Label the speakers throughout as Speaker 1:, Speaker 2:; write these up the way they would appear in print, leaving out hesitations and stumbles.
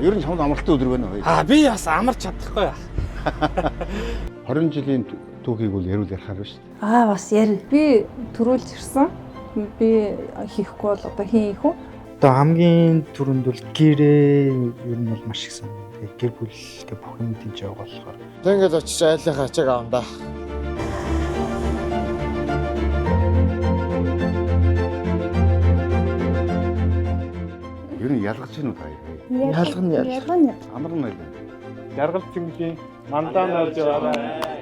Speaker 1: Ер нь чамд амралтын өдөр байна уу?
Speaker 2: Би бас амарч чадахгүй.
Speaker 1: 20 жилийн түүхийг бол ярил ярихаар байна шүү дээ.
Speaker 3: Бас ярь. Би төрүүлж ирсэн. Би хийхгүй бол одоо хийн ийх үү?
Speaker 4: Одоо хамгийн түрүүнд бол гэрээ ер нь бол маш их сан. Тэгээ гэр бүлтэй бүх юм тийж яваа болохоор.
Speaker 2: Ингээд очиж айлынхаа ачааг аван да.
Speaker 1: Ер нь ялгаж гин үү та?
Speaker 3: Ялгана.
Speaker 1: Амар нь байлаа.
Speaker 2: Яргал цэнглийн мандаа норж яваарай.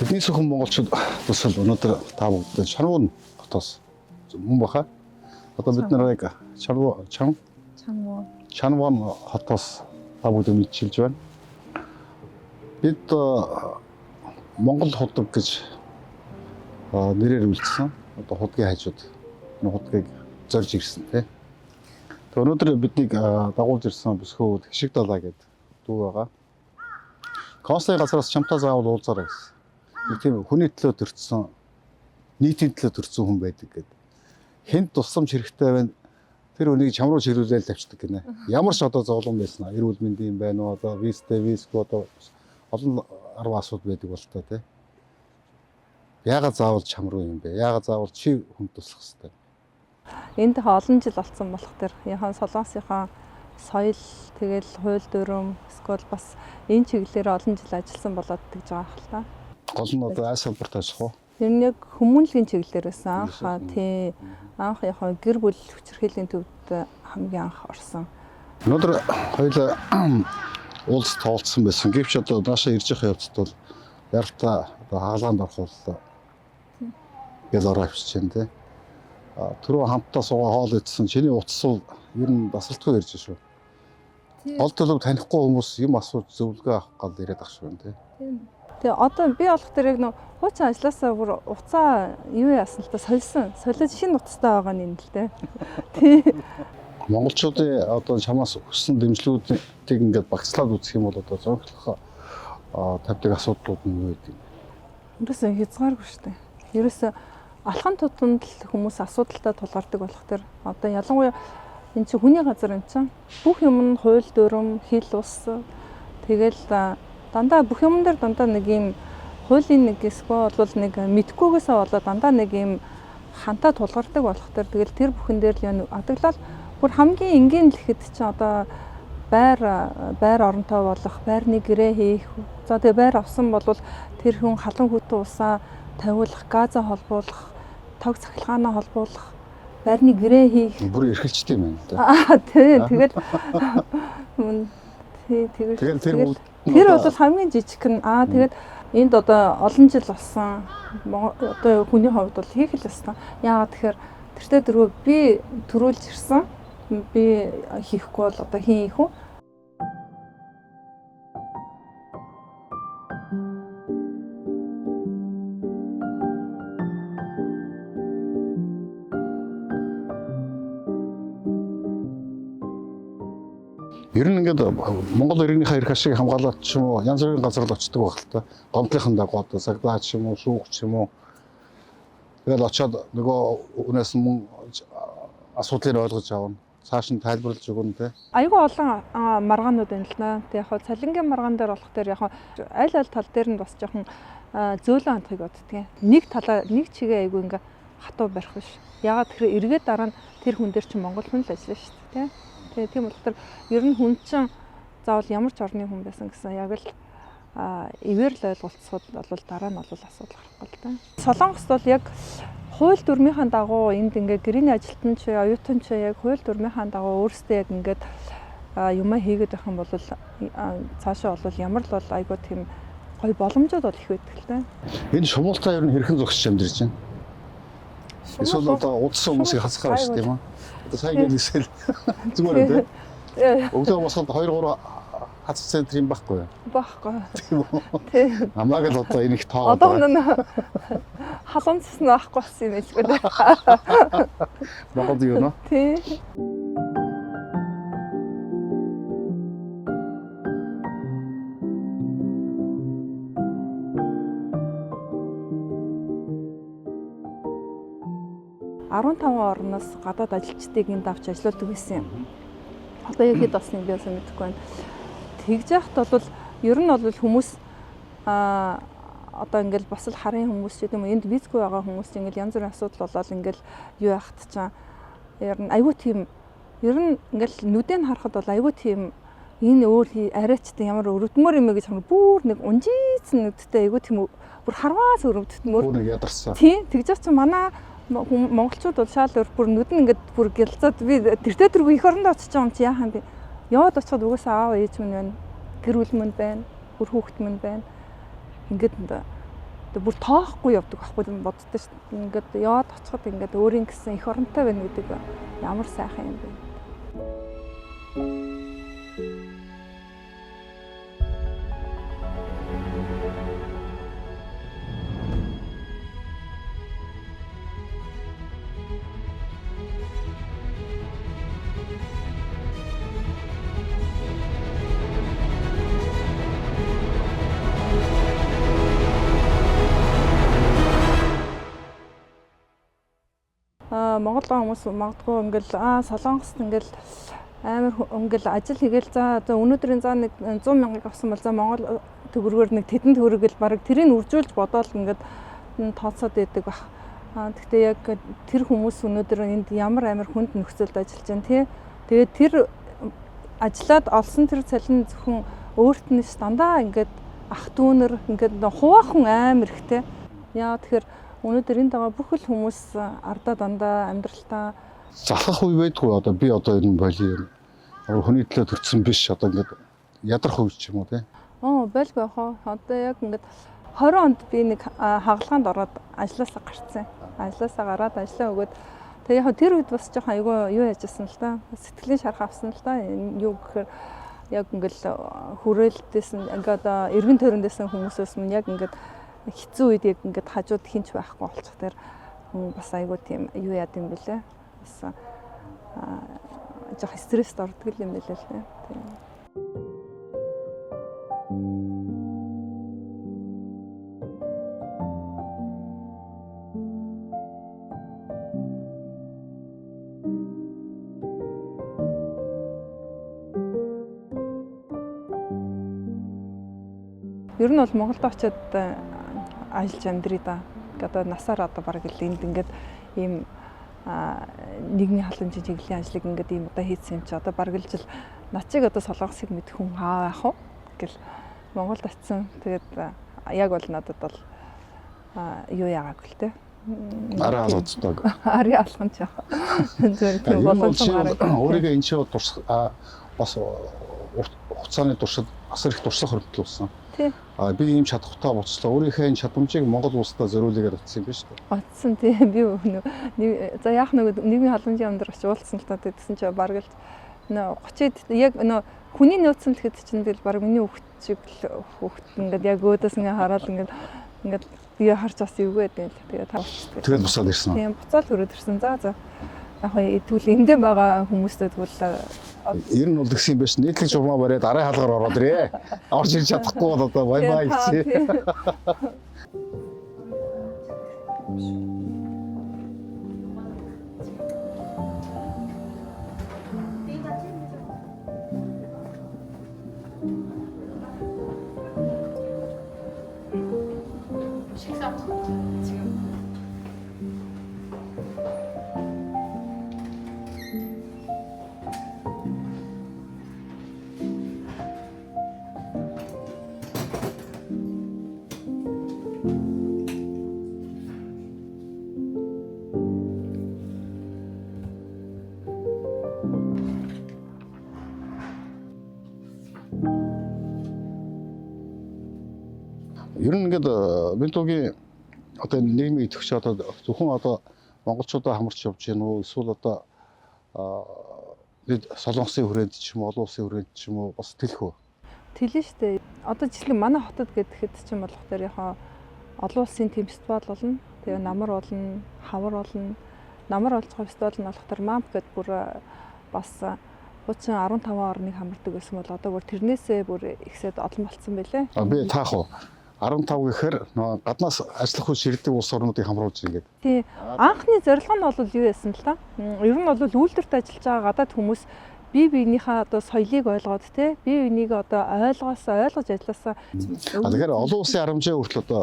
Speaker 1: Бидний зөвхөн монголчууд тусал өнөөдөр та бүгд Чанарван хотоос мөн баха. Одоо бид нар яг Чанарван хотоос та бүгд мэдчилж байна. Бид Монгол худаг гэж нэрээр үлдсэн. Одоо худгийн хажууд энэ худгийг зорж ирсэн тий. Тэгээ өнөөдөр биднийг дагуулж ирсэн бүсгөө Хишиг далаа гэдэг дүү байгаа. Консулын газраас чамтай заавал уулзаарай гэсэн. Тийм хүний төлөө төрсөн нийтийн төлөө төрсөн хүн байдаг гэдэг. Хэнд тусламж хэрэгтэй байна. Тэр үнийг чам руу чирүүлээл тавьчихдаг гинэ. Ямар ч одоо зовлон байсан. Эрүүл мэндийн байна уу одоо визгүй одоо олон арга асуудал байдаг бол тоо тий. Яагаад заавал чам руу юм бэ? Яагаад заавал чи хүн туслах хэрэгтэй?
Speaker 3: Энд олон жил болсон болох тэр яхан Солонгосынхаа соёл тэгэл хууль дүрм эсвэл бас энэ чиглэлээр олон жил ажилласан болоод тэгж байгаа хэл та.
Speaker 1: Гол нь одоо айс салбарт ажиллах уу?
Speaker 3: Тэр нэг хүмүүнлэгийн чиглэлээр байсан анх яхан гэр бүл хүчирхийллийн төвд хамгийн анх орсон.
Speaker 1: Өнөөдөр хоёул уулз тоолцсон байсан. Гэвч одоо наашаа ирж явах явцад бол яртаа одоо хаалганд орох бол ял ороо авчиж байна тий. Түрүү хамтдаа суугаа хоол идсэн чиний утас бол ер нь басалтгүй ирж шүү. Гол төлөв танихгүй хүмүүс юм асууж зөвлөгөө авах гал ирээд ах шүү тий.
Speaker 3: Тэгээ одоо би болох тэр яг нөө хуучин ажилласаа бүр уцаа юу яасан л та сольсон. Солиод шинэ утастай байгаа нь л дээ. Тий.
Speaker 1: Монголчуудын одоо чамаас өссөн дэмжлүүдийг ингээд багцлаад үзэх юм бол одоо зөрчлөх тавьдаг асуудлууд нь юу гэдэг юм?
Speaker 3: Ерөөсөө хязгааргүй шүү дээ. Ерөөсөө алхан тутамд л хүмүүс асуудалтай тулгардаг болох тэр одоо ялангуяа энэ чинь хүний газар юм чинь бүх юм нь хууль дүрм, хил ус тэгэл дандаа бүх юм дээр дандаа нэг юм хуулийн нэг эсвэл бол нэг мэдхгүйгээсээ болоод дандаа нэг юм хантаа тулгардаг болох тэр тэгэл тэр бүхэн дээр л яг адаглал бүр хамгийн энгийн л ихэд чинь одоо байр оронтой болох, байрны гэрээ хийх. За тэгээ байр авсан бол тэр хүн халуун хүтэн усаа тавиулах, газа холбуулах, тог цахилгаанаа холбуулах, байрны гэрээ хийх.
Speaker 1: Бүр эрхэлжтэй юм байна.
Speaker 3: Тэгэл тэр бол хамгийн жижиг нь тэгээд энд одоо олон жил болсон одоо хүний хувьд бол хийх л ёстой. Яагаад тэгэхээр тэртээ дөрөв би төрүүлж ирсэн. Би хийхгүй бол одоо хийн ийх үү?
Speaker 1: Ер нь ингээд Монгол иргэнийхээ эрх ашиг хамгаалалт ч юм уу янз бүрийн газар л очдог байх л та. Гомдлынхан дагуу одоо сагдаач ч юм уу, шүүх ч юм уу. Тэгэл очиод нөгөө хүнээс мөн асуудлыг ойлгож авна. Цааш нь тайлбарлаж өгнө те.
Speaker 3: Айгүй олон маргаанууд байна л наа. Тэг яг цалингийн маргаан дээр болох дээр яг аль тал дээр нь бас жоохон зөөлөн хандхыг боддгийг. Нэг талаа нэг чигээ айгүй ингээ хатуу барих биш. Ягаад тэгэхээр эргээд дараа нь тэр хүн дээр чинь монгол хүн л ажиллана шүү дээ те. Тэгээ тийм болохоор ер нь хүн чинь заавал ямар ч орны хүн байсан гэсэн яг л эвэр л ойлголцоход бол дараа нь бол асуудал гарахгүй л да. Солонгост бол яг хууль дүрмийнхаа дагуу энд ингээ гэрээний ажилтан ч оюутан ч яг хууль дүрмийнхаа дагуу өөрсдөө яг ингээд юмаа хийгээд байх юм бол цаашаа бол ямар л бол айгүй тийм гоё боломжууд бол их байдаг л да.
Speaker 1: Энэ шумуултаа ер нь хэрхэн зогсож амьдарч байна? Эсвэл одоо удсан хүмүүсийг хасахаар шүү дээ юм аа. Одоо сайн гэлээсэл зүгээр үү те. Өглөө босоход 2 3 хац центр юм байхгүй юу?
Speaker 3: Баггүй.
Speaker 1: Тийм үү?
Speaker 3: Тий.
Speaker 1: Намайг л одоо энийг тоо.
Speaker 3: Одоо нэ халамжс нь байхгүй болсон юм байлгүй дээ.
Speaker 1: Монгол юу нэ?
Speaker 3: Тий. орноос гадаад ажилчдыг энд авч ажилладаг байсан юм. Одоо яг хэд болсныг би сайн мэдэхгүй байна. Тэгж яхад бол ер нь бол хүмүүс одоо ингээл бас л харын хүмүүс ч гэдэм энд визгүй байгаа хүмүүс ингээл янз бүрийн асуудал болоод ингээл юу яхад чаа ер нь айгүй тийм ер нь ингээл нүдэн харахад бол айгүй тийм энэ өөр арайчтай ямар өрөвдмөр юм гэж хамар бүр нэг унжийцэн нүдтэй айгүй тийм бүр харваас өрөвдмөр
Speaker 1: бүр нэг ядарсан.
Speaker 3: Тийм тэгж ч манай монголчууд бол шал бүр нүд нь ингээд бүр гэлцээд би тэртээ тэргүй их оронд очиж байгаа юм чи яахан би яваад очиход угаасаа аав ээж минь байна гэр бүл минь байна бүр хүүхэд минь байна ингээд бүр тоохгүй явдаг байхгүй боддоо шүү дээ ингээд яваад очиход ингээд өөрийн гэсэн их оронтой байна гэдэг ямар сайхан юм бэ. Монгол хүмүүс магадгүй ингээл Солонгост ингээл амар ингээл ажил хийгээл за өнөөдрийн заа нэг 100 мянгаыг авсан бол за Монгол төгрөгөөр нэг тэдэнд төгрөгөл бараг тэрийг үржүүлж бодоол ингээд тооцоод байдаг баг. Гэхдээ яг тэр хүмүүс өнөөдөр энд ямар амар хүнд нөхцөлд ажиллаж байна тий. Тэгээд тэр ажиллаад олсон тэр цалин зөвхөн өөрт нь дандаа ингээд ах дүүнэр ингээд хуваахан амар ихтэй. Яа тэгэхээр өнөөдөр энд байгаа бүх л хүмүүс ардаа дандаа амьдралтаа
Speaker 1: залхах үе байдгүй одоо би одоо энэ боли хүний төлөө төрсэн биш одоо ингээд ядрах үе ч юм уу тий.
Speaker 3: Байлгүй яхаа. Одоо яг ингээд 20 онд би нэг хагалгаанд ороод ажилласаа гарцсан. Ажилласаа гараад ажиллаа өгөөд тэгээ яг тэр үед бас жоохон айгүй юу яжсэн л да. Сэтгэлийн шарх авсан л да. Юу гэхээр яг ингээд хүрээлтээс ингээд эргэн тойрондсэн хүмүүсээс мань яг ингээд хэцүү үед яг ингээд хажууд хинч байхгүй болчих тэр бас айгүй тийм юу яд юм бэлээ. Бас жоох стресст ордог юм бэлээ л тийм. Ер нь бол Монголд очиод ажиллаж амьдрий да. Одоо насаар одоо бараг л энд ингээд ийм нийгмийн халамжийн чиглэлийн ажлыг ингээд ийм одоо хийсэн юм чи одоо бараг л жил начиг одоо Солонгосыг мэдэх хүн хаа яах вэ гэл Монголд очисон. Тэгээд яг бол надад бол юу яагаагүй л те.
Speaker 1: Араа алгацдаг.
Speaker 3: Араа алхан ч яах. Зүгээр тийм боломжтой.
Speaker 1: Өөрийгөө энэ ч бас хугацааны туршид асар их туршлах хоригдол болсон. Би ийм чадхтай болцлоо. Өөрийнхөө энэ чадамжийг Монгол улстай зориулъягаар утсан юм биш үү?
Speaker 3: Утсан тийм би за яах нэг нийгмийн халамжийн амдар очиж уулзсан л та тэгсэн чи бараг л 30-д яг хүний нөөцсөн л хэд чинь тэгэл бараг миний хүүхэд ингээд яг өөдөөс ингээ хараад ингээд би харж бас эвгүй байдیں۔ Тэгээд тавчдаг.
Speaker 1: Тэгээд буцаад ирсэн.
Speaker 3: Тийм буцаад хүрээд ирсэн. За яг тэгвэл эндээ байгаа хүмүүстэй тэгвэл
Speaker 1: ер нь бол тэгсэн юм биш. Нийтлэг журмаа бариад арай хаалгаар ороод ирээ. Орж ирж чадахгүй бол одоо бай бай чи.
Speaker 5: 식사 지금
Speaker 1: Ер нь ингээд Бентогийн одоо нийгмийн идэвхч одоо зөвхөн одоо монголчуудаа хамарч явж гин үү эсвэл одоо бид солонгосын хүрээнд ч юм уу олон улсын хүрээнд ч юм уу бас тэлэх үү?
Speaker 3: Тэлнэ шүү дээ. Одоо жишээ нь манай хотод гэхэд чинь болохоор яхаа олон улсын тэм фестивал болно. Тэгээ намар болно, хавар болно. Намар олцгой фестивал нь болохоор MAMP гэдэг бүр бас хуучин 15 орныг хамардаг байсан бол одоо бүр тэрнээсээ бүр ихсээд олон болцсон байлээ.
Speaker 1: Би таах уу? 15 гэхээр гаднаас ажиллах үе ширдэг улс орнуудыг хамруулж ингээд.
Speaker 3: Тий. Анхны зорилго нь бол юу байсан л та? Ер нь бол үйлдвэрт ажиллаж байгаа гадаад хүмүүс бие биенийхээ одоо соёлыг ойлгоод те бие биенийг одоо ойлгож ажилласаа.
Speaker 1: Тэгэхээр олон улсын харамжаа хүртэл одоо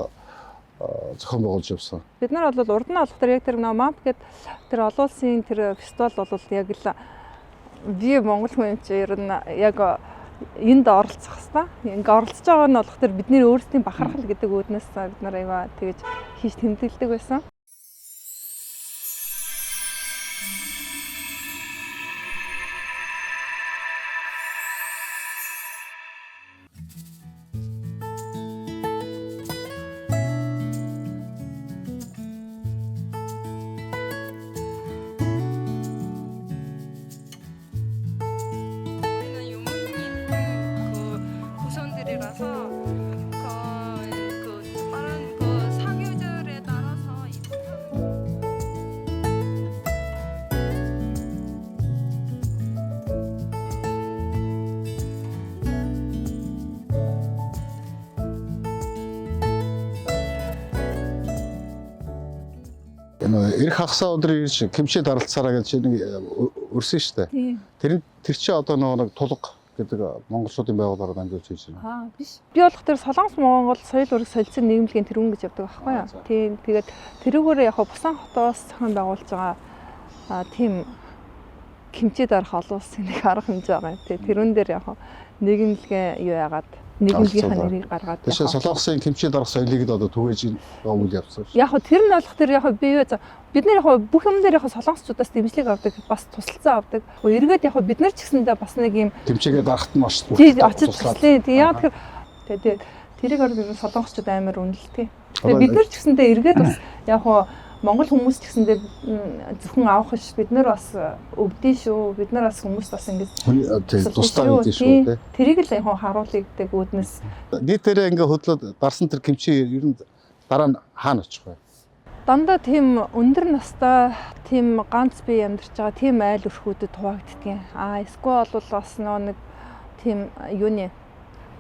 Speaker 1: зохион байгуулж явсан.
Speaker 3: Бид нар бол урд нь болохоор яг тэр MAMP гэдэг тэр олон улсын тэр фестивал бол яг л би Монгол хүн чинь ер нь яг энд оролцох хэвээр. Ингээ оролцож байгаа нь болохоор бидний өөрсдийн бахархал гэдэг үүднээс бид нар аяга тэгэж хийж тэмдэглэдэг байсан.
Speaker 1: Ирэх хагасаа өдөр ирж кимчи даралцаараа гэж нэг өрсөн шүү дээ. Тэр чинь одоо нэг тулга гэдэг монголчуудын байгууллагаар дамжуулж хийж байна.
Speaker 3: Биш. Би болохоор Солонгос Монгол соёл ураг солилцсон нийгэмлэгийн тэрүүн гэж явдаг байхгүй юу? Тийм. Тэгээд тэрүүгээр яг Бусан хотоос зохион байгуулж байгаа тийм кимчи дарах олон улсын нэг арга хэмжээ байгаа юм. Тэгээд тэрүүн дээр яг нийгэмлэгийн юу яагаад нийгэмлэгийнхаа нэрийг гаргаад
Speaker 1: тэгэхээр Солонгосын кимчи дарах соёлыг л одоо түгээж явуул явсан шүү.
Speaker 3: Яг тэр нь болохоор яг би юу бид нар яг бүх юм дээр яг солонгосчуудаас дэмжлэг авдаг бас тусалцсан авдаг. Эргээд яг бид нар ч гэсэндээ бас нэг юм
Speaker 1: тэмчээгээ дарахт нь маш
Speaker 3: очиж туслаа. Тэгээ яг тэр тэрийг орж солонгосчууд амар үнэлдэг. Тэгээ бид нар ч гэсэндээ эргээд бас яг Монгол хүмүүс ч гэсэндээ зөвхөн авах ш бид нар бас өвдөө шүү. Бид нар бас хүмүүс бас ингэж
Speaker 1: тусдаа гэдэг шүү.
Speaker 3: Тэрийг л яг харуулъя гэдэг үүднээс
Speaker 1: нийтээрээ ингээ хөдлөд дарсан тэр кимчи ер нь дараа нь хаана очих вэ?
Speaker 3: Дандаа тийм өндөр настай тийм ганц бие амьдарч байгаа тийм айл өрхүүдэд хуваагддаг. Эсвэл бол бас нэг тийм юуны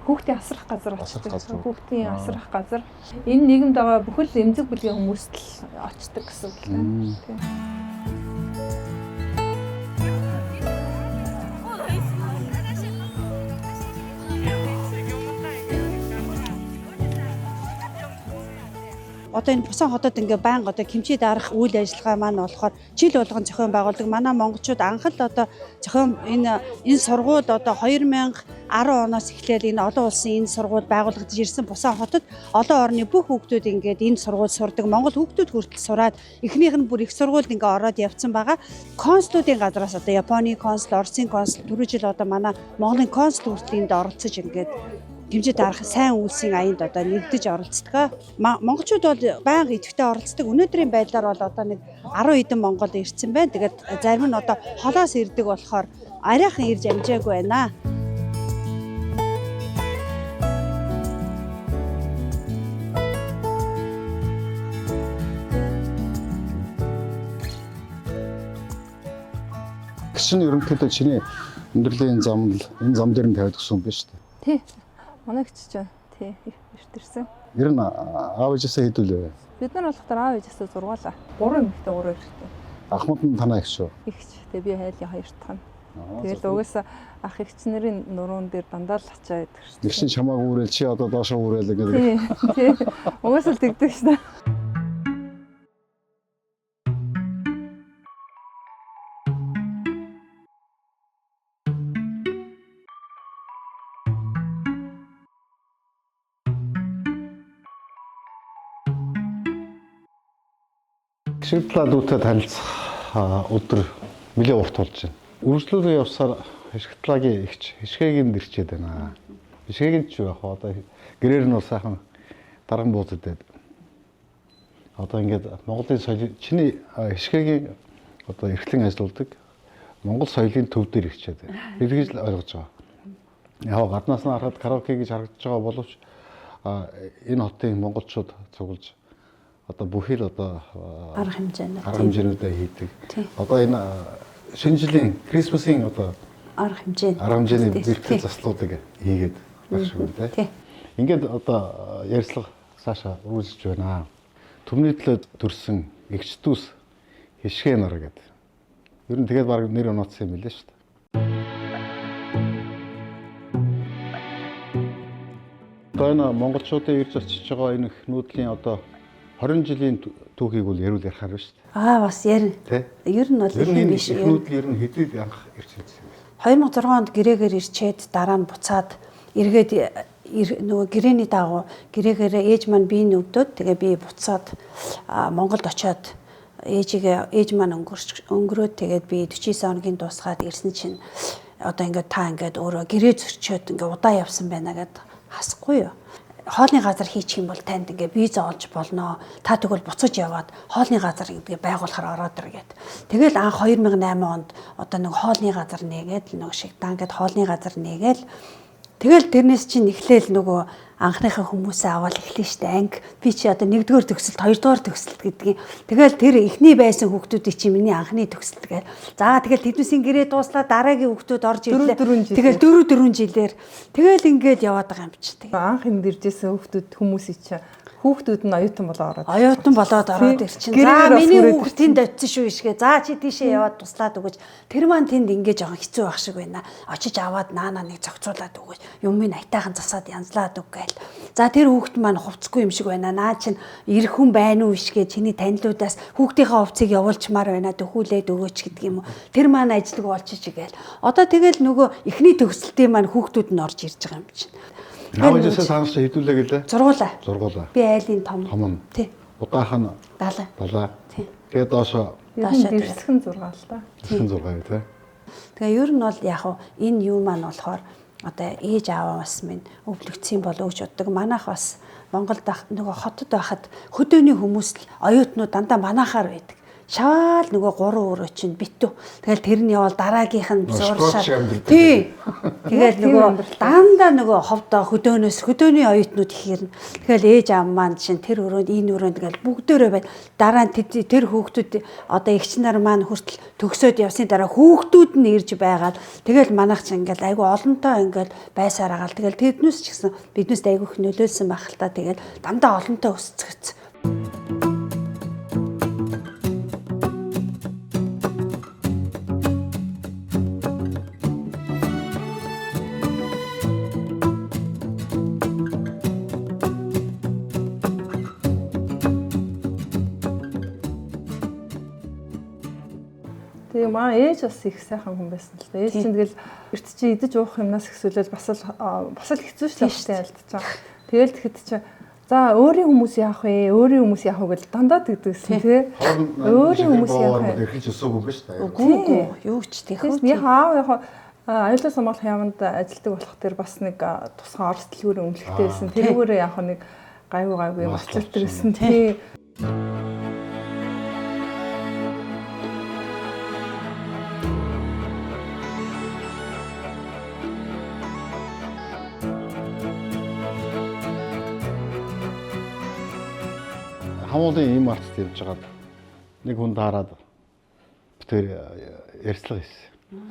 Speaker 3: хүүхдийн асрах газар очдог. Хүүхдийн асрах газар. Энэ нийгэмд байгаа бүхэл эмзэг бүлгийн хүмүүст л очдог гэсэн үг л тийм.
Speaker 6: Одоо энэ Бусан хотод ингээ байнга одоо кимчи дарах үйл ажиллагаа маань болохоор жил болгон зохион байгуулдаг. Манай монголчууд анх л одоо зохион энэ сургууль одоо 2010 оноос эхлээд энэ олон улсын энэ сургууль байгуулагдаж ирсэн Бусан хотод олон орны бүх хүүхдүүд ингээд энэ сургууль сурдаг. Монгол хүүхдүүд хүртэл сураад эхнийх нь бүр их сургуульд ингээ ороод явцсан байгаа. Консулуудын газраас одоо Японы консул, Оросын консул түрүү жил одоо манай Монголын консул хүртэл энд оролцож ингээд кимчи дарах сайн үйлсийн аянд одоо нэгдэж оролцдог. Монголчууд бол байнга идэвхтэй оролцдог. Өнөөдрийн байдлаар бол одоо нэг 10 хэдэн монгол ирсэн байна. Тэгээд зарим нь одоо холоос ирдэг болохоор арайхан ирж амжаагүй байна.
Speaker 1: Гişin ерөнхийдөө чиний өндөрлөлийн зам л энэ зам дээр нь тавиад өгсөн юм биш үү?
Speaker 3: Тий. Манай гिच чинь тий ирсэн.
Speaker 1: Ер нь аав ээжээсээ хэдүүлээ.
Speaker 3: Бид нар болохоор аав ээжээсээ зургаалаа. 3 эмэгтэй 3 эрэгтэй.
Speaker 1: Ахмад нь танаа их шүү.
Speaker 3: Ихч. Тэгээ би хайлын хоёр дахь нь. Тэгэл угаасаа ах эгч нарын нуруунд дээр дандаа л ачаа идэх шүү.
Speaker 1: Нэг шин чамааг үүрэл чи одоо доошоо үүрэл гэдэг.
Speaker 3: Тий. Угаасаа л тэгдэг шүү.
Speaker 1: Шигдлаа дүүтэй танилцах өдөр нэлээд урт болж байна. Үргэлжлүүлэн явсаар Шигтлагийн ихч Хишгэгийн дэрчээд байна. Хишгэгийн ч яг одоо гэрээр нь бол сайхан дарган буудад. Одоо ингээд Монголын соёл чиний хишгээгийн одоо эрхлэн ажилладаг Монгол соёлын төв дээр ирчээд байна. Би тэгж л ойлгож байгаа. Яг гаднаас нь харахад караоке гэж харагдаж байгаа боловч энэ хотын монголчууд цуглаж одоо бүхий л одоо
Speaker 6: арга
Speaker 1: хэмжээнүүдээ хийдэг. Одоо энэ шинэ жилийн Крисмсийн одоо арга хэмжээний бэлтгэл заслуудыг хийгээд байх шиг байна тийм. Ингээд одоо ярьцлага цаашаа үргэлжлэж байна. Төмний төлөө төрсэн эгч дүүс хишгээ нар гэдэг. Ер нь тэгээд баг нэр онооцсон юм билээ шүү дээ. Одоо энэ монголчуудын ирж очиж байгаа энэ их нүүдлийн одоо 20 жилийн түүхийг бол ярил ярихаар байна шүү дээ.
Speaker 6: Бас ярина. Ер нь бол юм биш.
Speaker 1: Их нүүдэл ер нь хэдий анх ирж ирсэн юм бэ?
Speaker 6: 2006 онд гэрээгээр ирчээд дараа нь буцаад эргээд нөгөө гэрээний дагуу гэрээгээр ээж маань биеийг өгдөөд тэгээ би буцаад Монголд очиод ээж маань өнгөрөөд тэгээд би 49 оногийн дуусгаад ирсэн чинь одоо ингээд та ингээд өөрөө гэрээ зөрчөөд ингээд удаа явсан байна гэд хасахгүй юу. Хоолны газар хийчих юм бол танд ингээ виз олж болно. Та тэгвэл буцаж яваад хоолны газар ингээ байгуулахаар ороод ир гэд. Тэгэл анх 2008 онд одоо нэг хоолны газар нээгээд нэг шигтан гэд хоолны газар нээгээл тэгэл тэрнээс чинь эхлээл нөгөө анхныхаа хүмүүсээ аваад эхлэн штэ анги би чи одоо 1-р төгсөлт 2-р төгсөлт гэдгийг тэгэл тэр эхний байсан хүүхдүүдийн чи миний анхны төгсөлт гээл за тэгэл тэднээсийн гэрээ дууслаа дараагийн хүүхдүүд орж ирлээ тэгэл 4 жилээр тэгэл ингээд яваад байгаа юм чи тэг
Speaker 3: анх энд иржсэн хүмүүсийн чи хүүхдүүд нь
Speaker 6: оюутан болоод ороод ирчин. За миний хүүхд тэнд очсон шүү ишгээ. За чи тийшээ яваад туслаад өгөөч. Тэр маань тэнд ингээ жоохон хэцүү байх шиг байна. Очиж аваад наанаа нэг зохицуулаад өгөөч. Юм минь айтайхан засаад янзлаад өг гээл. За тэр хүүхд маань хувцгүй юм шиг байна. Наа чин ирэх хүн байна уу ишгээ. Чиний танилудаас хүүхдийнхээ хувцыг явуулчмаар байна. Төхүүлээд өгөөч гэдэг юм уу. Тэр маань ажлыг олчих гээл. Одоо тэгэл нөгөө эхний төгсөлтийн маань хүүхдүүд нь орж ирж байгаа юм чинь.
Speaker 1: Наважсаа санаач хэдүүлээ гэлээ? Зургуулаа.
Speaker 6: Би айлын том.
Speaker 1: Тий. Удаах нь 70.
Speaker 6: Тий.
Speaker 1: Тэгээд доошо
Speaker 3: дэрсхэн 6 л да.
Speaker 1: Дэрсхэн 6 юу тий.
Speaker 6: Тэгээ ер нь бол яг энэ юу маань болохоор одоо ээж ааваас минь өвлөгдсөн бол өгч уддаг. Манайх бас Монголд нөгөө хотод байхад хөдөөний хүмүүс л оюутнууд дандаа манайхаар байдаг. Шаваал нөгөө 3 өрөө чинь битүү. Тэгэл тэр нь явал дараагийнх нь зуршаад. Тий. Тэгэл нөгөө дандаа нөгөө ховдоо хөдөөний оюутнууд ихэрнэ. Тэгэл ээж аав маань чинь тэр өрөөнд энэ өрөөнд тэгэл бүгдээрээ бай. Дараа нь тэр хүүхдүүд одоо эгч нар маань хүртэл төгсөөд явсны дараа хүүхдүүд нь ирж байгаад тэгэл манайх чинь ингээл айгу олонтоо ингээл байсаар агаал. Тэгэл тэднээс ч гэсэн биднээс айгу их нөлөөлсөн байх л та. Тэгэл дандаа олонтоо өсцгөөц.
Speaker 3: Тэгээ маа ээж бас их сайхан хүн байсан л да. Ээж чинь тэгэл эрт чи идэж уух юмнаас ихсүүлэл бас л хэцүү шүү дээ ялдаж байгаа. Тэгэл тэгэхэд чи за өөрийн хүмүүс яах вэ? Өөрийн хүмүүс яах вэ гэж дандаа тэгдэгсэн тий. Өөрийн хүмүүс яах вэ?
Speaker 1: Эрхэж өсөөгүй биш та.
Speaker 6: Үгүй юу ч тийхүү.
Speaker 3: Яг аав аюулгүй хамгаалах яамд ажилладаг болох тэр бас нэг тусгай орос дэлгүүрийн өмнөлттэй байсан. Тэрүүгээр яг нэг гайгүй болцолдог гэсэн тий.
Speaker 1: Хамуулын ийм артд явж байгаад нэг хүн даарад битээр ярьцлага хийсэн.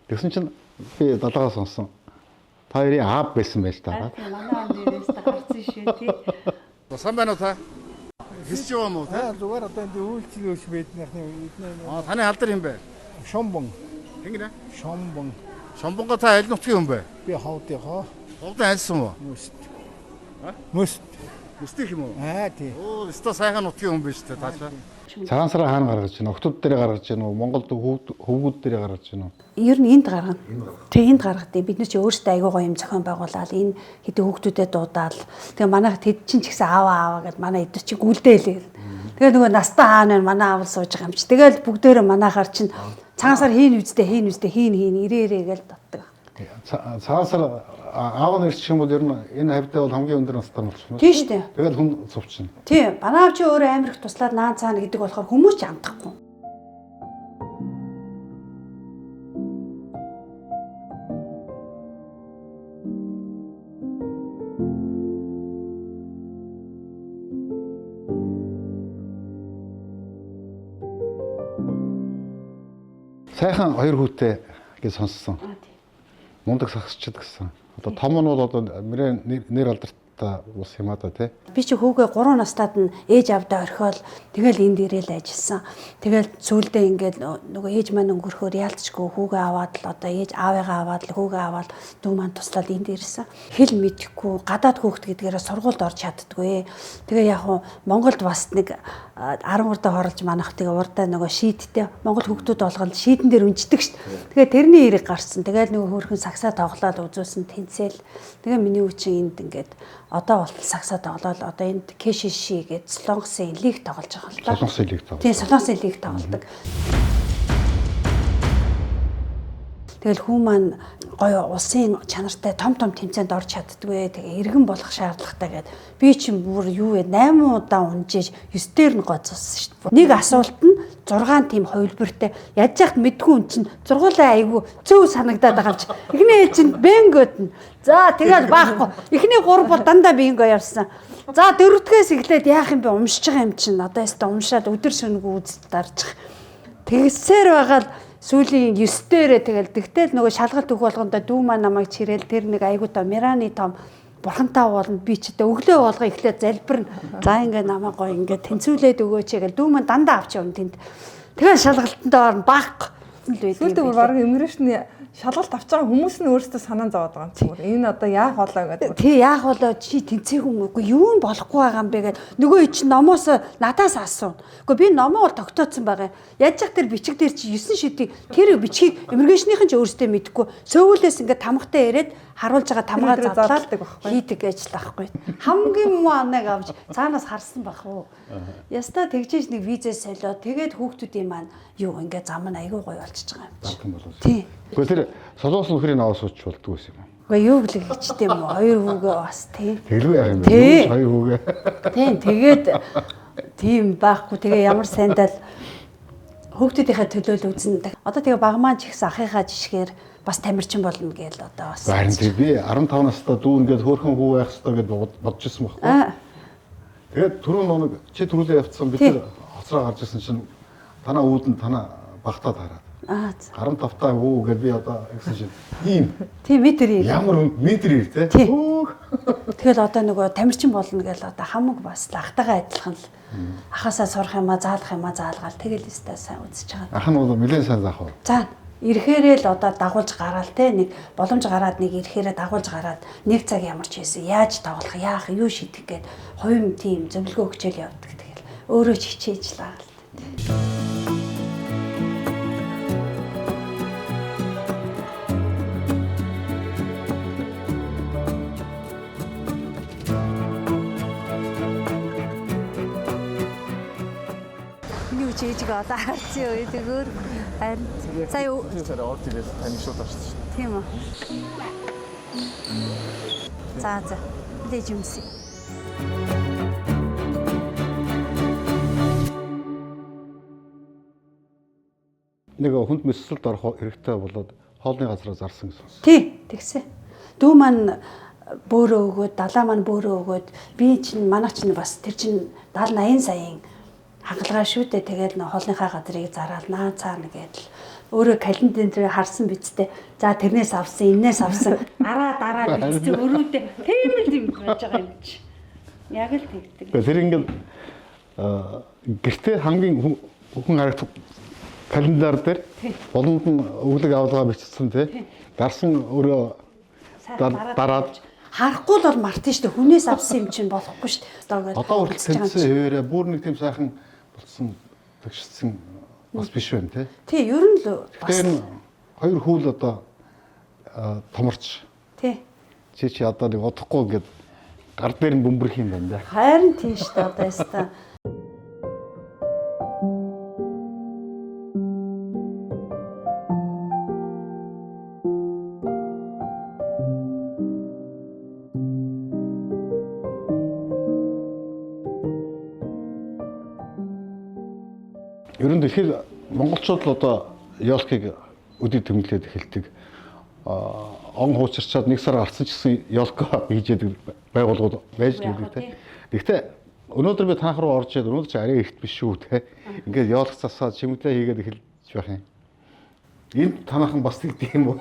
Speaker 1: Тэгсэн чинь би далаагаас сонсон. Та хоёрын аав байсан байж таараа.
Speaker 6: Манай аав нэрээс та гарсан шүү тий.
Speaker 1: Сан байна уу та? Хэсэж байгаа мó та?
Speaker 2: Зүгээр одоо энэ үйлчлэл өш байднахны эднээ.
Speaker 1: Таны халдар юм бэ?
Speaker 2: Шомбон.
Speaker 1: Тэнгэрэ?
Speaker 2: Шомбон.
Speaker 1: Шомбонго та аль нутгийн хүн бэ?
Speaker 2: Би хавдынхоо.
Speaker 1: Ховдон альсан уу?
Speaker 2: Мөст.
Speaker 1: Мөст. Мөстөх юм уу?
Speaker 2: Тий.
Speaker 1: Оо, өстой сайхан нутгийн хүн биш үү таашаа? Цагаансараа хаана гаргаж байна? Октод дээр гаргаж байна уу? Монголд хөвгүүд дээр гаргаж байна уу?
Speaker 6: Ер нь энд гаргана. Тэгээ энд гаргадаг. Бид нар чи өөрсдөө айгуу гоё юм зохион байгуулаад энэ хэдэн хүүхдүүдэд дуудаал. Тэгээ манайх тэд чин ч гэсэн аваа гэд манай эдгээр чи гүлдээлээ. Тэгээ нөгөө настаа хаана манай аав сууж байгаа юм чи. Тэгэл бүгдээрээ манайхаар чин цагаансар хийн үздэй хийн ирээ гээл татдаг.
Speaker 1: Цагаансар аав нь ирчих юм бол ер нь энэ хавьтай бол хамгийн өндөр настай болчихно.
Speaker 6: Тийм шүү дээ.
Speaker 1: Тэгээд хүн цовчно.
Speaker 6: Тий, манай аав чи өөрөө амирх туслаад наан цаана гэдэг болохоор хүмүүс ч амтахгүй.
Speaker 1: Сайхан хоёр хүүтэй гэж сонссон. Мундаг сагсчд гэсэн. Одоо том нь бол одоо нэр алдартай ус юм аа да тий.
Speaker 6: Би чи хүүгээ 3 настайд нь ээж авдаа орхиол тэгэл энд ирээл ажилласан. Тэгэл сүүлдээ ингээд нөгөө ээж маань өнгөрөхөөр яалтчгүй хүүгээ аваад л одоо ээж аавыгаа аваад л хүүгээ аваад дүү маань туслаад энд ирсэн. Хэл мэдэхгүй гадаад хүүхэд гэдгээрээ сургуульд орж чаддгүй. Тэгээ яг хуу Монголд бас нэг 10 урдаа хорлож манах тэгээ урдаа нөгөө шийдтэй Монгол хүүхдүүд болгонд шийдэн дээр үнждэг шүү дээ. Тэгээ тэрний эрэг гарсан. Тэгэл нөгөө хөөрхөн сагсаа тоглоод үзүүлсэн тэнцэл. Тэгээ миний үчин энд ингээд одоо бол сагсаа тоглоод одоо энд Кэшиши гэж Солонгосын лиг тоглож байгаа л да.
Speaker 1: Солонгосын лиг тоглож.
Speaker 6: Тийм, Солонгосын лиг тоглодог. Тэгэл хүү маань гоё улсын чанартай том тэмцээнд орж чаддгүй. Тэгээ иргэн болох шаардлагатай гэдэг. Би чинь бүр юу вэ 8 удаа унжиж 9 дээр нь гоцсон шүү дээ. Нэг асуулт нь 6 тийм хувилбартай. Яаж яхад мэдгүй хүн чинь зургуулаа айгүй зөв санагдаад байгаа юм чи. Эхний ээж нь бэнгөд нь. За тэгэл баахгүй. Эхний 3 бол дандаа бинго явсан. За дөрөвдгээс эхлээд яах юм бэ умшиж байгаа юм чинь. Одоо ястаа умшаад өдөр шөнөгүй үзэж дарчих. Тэгсээр байгаа л сүүлийн 9 дээрээ тэгэл тэгтэл нөгөө шалгалт өг болгондоо дүү маа намайг чирээл тэр нэг айгуутаа Мираны том бурхантай уулна би ч гэдэг өглөө болгоо эхлээд залбирна. За ингээ намайг гоё ингээ тэнцүүлээд өгөөч гэл дүү маа дандаа авч явна тэнд. Тэгэл шалгалтандаа орно баахгүй.
Speaker 3: Сүүлдээ бүр баг иммиграшны шалгалт авч байгаа хүмүүс нь өөрсдөө санаа зовоод байгаа юм чи. Энэ одоо яах болоо гэдэг.
Speaker 6: Тий яах болоо чи тэнцээгүй үгүй юу нь болохгүй байгаа юм бэ гэд нөгөө чи номоос надаас асуув. Гэхдээ би номоо бол тогтооцсон байгаа. Яаж яг тэр бичиг дээр чи 9 шидийг тэр бичгийг иммиграшныхан ч өөрсдөө мэдэхгүй. Сөүлээс ингээ тамгатай ирээд харуулж байгаа тамгаа задлаад хийдэг ажил байхгүй. Хамгийн муу анаг авч цаанаас харсан бах уу. Яста тэгжээж нэг визээ солиод тэгээд хүүхдүүдийн маань юу ингээ зам нь айгүй гоё болчихж байгаа юм чи. Тий.
Speaker 1: Гэхдээ тэр солонгос нөхрийн аваа сууч болдгоо юм.
Speaker 6: Гэхдээ юу гэлэг хийчтэй юм уу? Хоёр хүүгээ бас тий.
Speaker 1: Тэглүү яах юм бэ? Хоёр хүүгээ.
Speaker 6: Тийм тэгээд тийм байхгүй. Тэгээ ямар сайндал хүүхдүүдийнхээ төлөө л үзнэ. Одоо тэгээ багмаа ч ихсэн ахыхаа жишгээр бас тамирчин болно гээл одоо бас.
Speaker 1: Харин тэр би 15 настай дүү ингээд хөөрхөн хүү байх хэрэгтэй гэд бодож ирсэн байхгүй. Тэгээд түрүүн нэг чи түрүүлээ явцсан бид тэр хоцроо гарч ирсэн чинь танаа үүдэн танаа багтаад хараад. 15 таа өө гэж би одоо гэсэн чинь ийм.
Speaker 6: Тийм метр ир.
Speaker 1: Ямар метр ир те.
Speaker 6: Тэгэл одоо нөгөө тамирчин болно гээл одоо хамаг бас ахтайгаа адилхан л ахасаа сурах юмаа заалах юмаа заалгаал тэгэл өстэй сайн үзэж байгаа.
Speaker 1: Ах нь бол нэлээд сайн заах уу.
Speaker 6: За ирэхээрээ л одоо дагуулж гараал те нэг боломж гараад нэг ирэхээрээ дагуулж гараад нэг цаг ямар ч байсан яаж тоглох яах юу шийдэх гээд хувийн тийм зөвлөгөө өгчээл явдаг тэгэл өөрөө ч хичээж л байгаа л те. Ээжигээ одоо харцсан үе тэгөр харин сая
Speaker 2: сараа орж ирээс тань шууд орсон шүү.
Speaker 6: Тийм үү. За дэж юмси.
Speaker 1: Нэг хүнд мэссэлд орох хэрэгтэй болоод хоолны газараа зарсан гэсэн.
Speaker 6: Тий, тэгсэн. Дүү маань бөөрөө өгөөд, далаа маань бөөрөө өгөөд, би чинь манай чинь бас тэр чинь 70-80 саяын хагалгаа шүү дээ. Тэгээд нөө хоолныхаа газрыг зараал наа цаана гэдэл өөрөө календарь дээр харсан бидтэй. За тэрнээс авсан, энээс авсан. Дараа бидтэй өрөөдөө тийм л юм байж байгаа юм чи. Яг л тэгдэг.
Speaker 1: Тэр ингээд гэртээ хамгийн хүн харагдах календар дээр болонд нь өглөг авалгаа бичсэн тий. Гарсан өөрөө дараад
Speaker 6: харахгүй л бол мартын шүү дээ. Хүнээс авсан юм чинь болохгүй шүү дээ.
Speaker 1: Одоо хүртэл тэнцсэн хэвээрээ бүр нэг тийм сайхан болсон төгссөн бас биш байна тий.
Speaker 6: Тий, ер нь л бас
Speaker 1: тэгэхээр хоёр хүүл одоо томорч.
Speaker 6: Тий.
Speaker 1: Чи одоо нэг удахгүй ингээд гар дээр нь бөмбөрөх юм байна да.
Speaker 6: Харин тийм шүү дээ одоо яста.
Speaker 1: Ер нь дэлхийд монголчууд л одоо ёлкыг өдөө тэмдэглээд эхэлдэг. Он хуучирчаад нэг сар гарсан ч гэсэн ёлко хийж яадаг байгууллагууд байж байдаг те. Гэхдээ өнөөдөр би танах руу орж ирээд өнөөдөр чи арай ихт биш шүү те. Ингээд ёлк засаад чимэглээ хийгээд эхэлж байх юм. Энд танахан бас тэгдэг юм уу?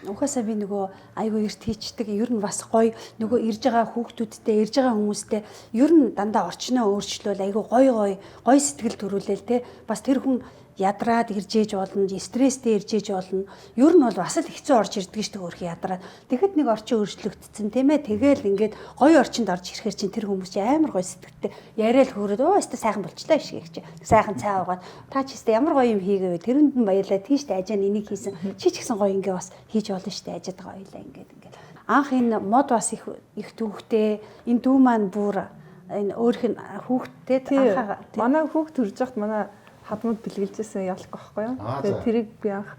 Speaker 6: Угаасаа би нөгөө айгүй эрт хийчдэг. Ер нь бас гоё нөгөө ирж байгаа хүүхдүүдтэй, ирж байгаа хүмүүстэй ер нь дандаа орчноо өөрчлөөл айгүй гоё сэтгэл төрүүлээл те. Бас тэр хүн ядраад ирж ээж болно, стресстэй ирж ээж болно. Ер нь бол бас л хэцүү орж ирдэг шүү дээ өөрхий ядраад. Тэгэхэд нэг орчин өөрчлөгдсөн тийм ээ. Тэгэл ингээд гоё орчинд орж ирэхээр чинь тэр хүмүүс чинь амар гоё сэтгэлтэй яриад хөөрөөд оо өстө сайхан болчлаа шиг гэж. Сайхан цай уугаад та ч өстө ямар гоё юм хийгээвэ. Тэрэнд нь баярлаа. Тийштэй ажаа энийг хийсэн. Чи ч гэсэн гоё ингээ бас хийж болно шүү дээ. Ажаад байгаа хоёлаа ингээд. Анх энэ мод бас их түүхтэй. Энэ дүү маань бүр энэ өөрх нь хүүхдтэй анхаа
Speaker 3: манай хүүхд төрж яхад манай хадмууд бэлгэлжсэн ялах байхгүй юу. Тэгээд тэрийг би анх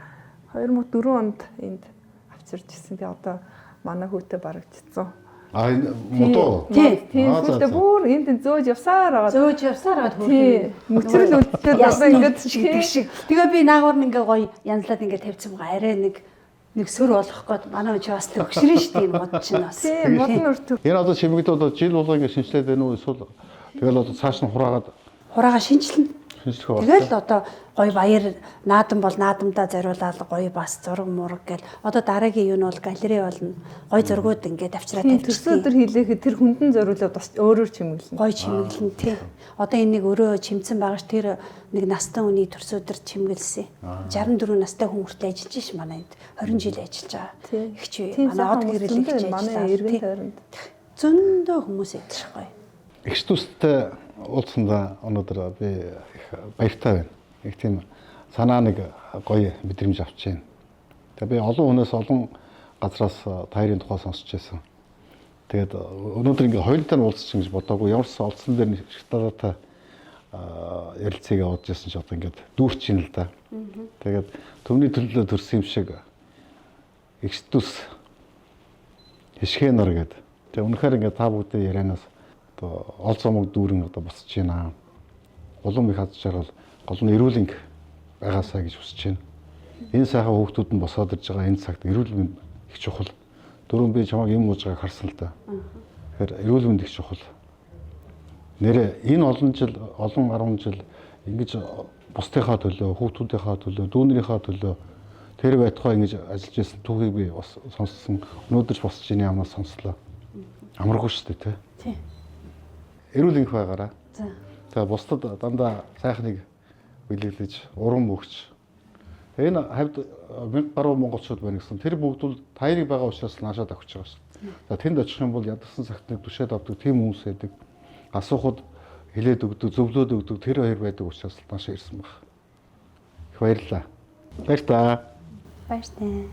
Speaker 3: 2004 онд энд авчирч ирсэн. Тэгээ одоо манай хүүтэй барагдчихсан.
Speaker 1: Энэ модоо.
Speaker 3: Тийм хүүтэй бүр энд зөөж явсаар байгаа.
Speaker 6: Зөөж явсаар байгаа хүүтэй.
Speaker 3: Мөчрөл үлдээд одоо ингээд
Speaker 6: шиг. Тэгээ би наагур нь ингээ гоё янзлаад ингээ тавьсан байгаа. Арай нэг сөр болох гээд манай чи бас төгшрэн шүү дээ мод чинь бас.
Speaker 3: Тийм мод нь өртөв.
Speaker 1: Энэ одоо чимэгдээ одоо жил болго ингэ шинжилээд байна уу эсвэл тэгэл одоо цааш нь
Speaker 6: хураагаа шинжилнэ.
Speaker 1: шинжлэх
Speaker 6: Тэгэл одоо гоё баяр наадан бол наадамдаа зориулаад гоё бас зураг мураг гэл одоо дараагийн юу нь бол галерей болно. Гоё зургууд ингээд авчраад
Speaker 3: тавьчихсан. Өдөр хийлээхэд тэр хүндэн зориулаад бас өөрөөр чимэглэнэ.
Speaker 6: Гоё чимэглэн тий. Одоо энэ нэг өрөө чимцэн байгаа ш тэр нэг настай хүний төрс өдөр чимгэлсэн. 64 настай хүн хүртэл ажиллаж ш манай энд 20 жил ажиллаж байгаа. Их чи манай од гэрэлж
Speaker 3: манай эргэн тойронд
Speaker 6: зөндөө хүмүүс ядчих гоё.
Speaker 1: Их төстэй уулзсандаа өнөөдөр би их баяртай байна. Их тийм санаа нэг гоё мэдрэмж авч байна. Тэгээ би олон хүнээс олон газраас таарын тухай сонсч байсан. Тэгээд өнөөдөр ингээ хоёулаа нь уулзчих гэж бодоагүй. Ямар ч олдсон дээр шатаатай ярилцгийг аваад ирсэн ч одоо ингээд дүүрч ийн л да. Тэгээд төвний төлөө төрсөн юм шиг их төс хишгэнэр гэдэг. Тэгээ үнэхээр ингээ та бүгдээ ярианаас ол зомог дүүрэн одоо босч байна. Улам их хаз жаргал гол нь эрүүл энх байгаасаа гэж хүсэж байна. Энэ сайхан хүүхдүүд нь босоод ирж байгаа энэ цагт эрүүл мэнд их чухал. Дөрөв би чамайг юм ууж байгааг харсан л да. Тэгэхээр эрүүл мэнд их чухал. Нэрэ энэ олон 10 жил ингэж бусдынхаа төлөө, хүүхдүүдийнхаа төлөө, дүүнэрийнхаа төлөө тэр байтугай ингэж ажиллаж байсан түүхийг би бас сонссон. Өнөөдөр ч босч ийн ямнаас сонслоо. Амаргүй шүү дээ, тий. Эрүүл энх байгаараа. Тэгээ бусдад дандаа сайхныг бэлэглэж, урам өгч. Энэ хавьд 1000 гаруй монголчууд байна гэсэн. Тэр бүгд бол таярыг байгаа учраас наашаад авч байгаа шүү. За тэнд очих юм бол ядарсан цагтныг түшээд авдаг тийм хүмүүс байдаг. Асуухад хилээд өгдөг, зөвлөөд өгдөг тэр хоёр байдаг учраас наашаа ирсэн баг. Их баярлалаа. Баярлалаа.
Speaker 6: Баяртай.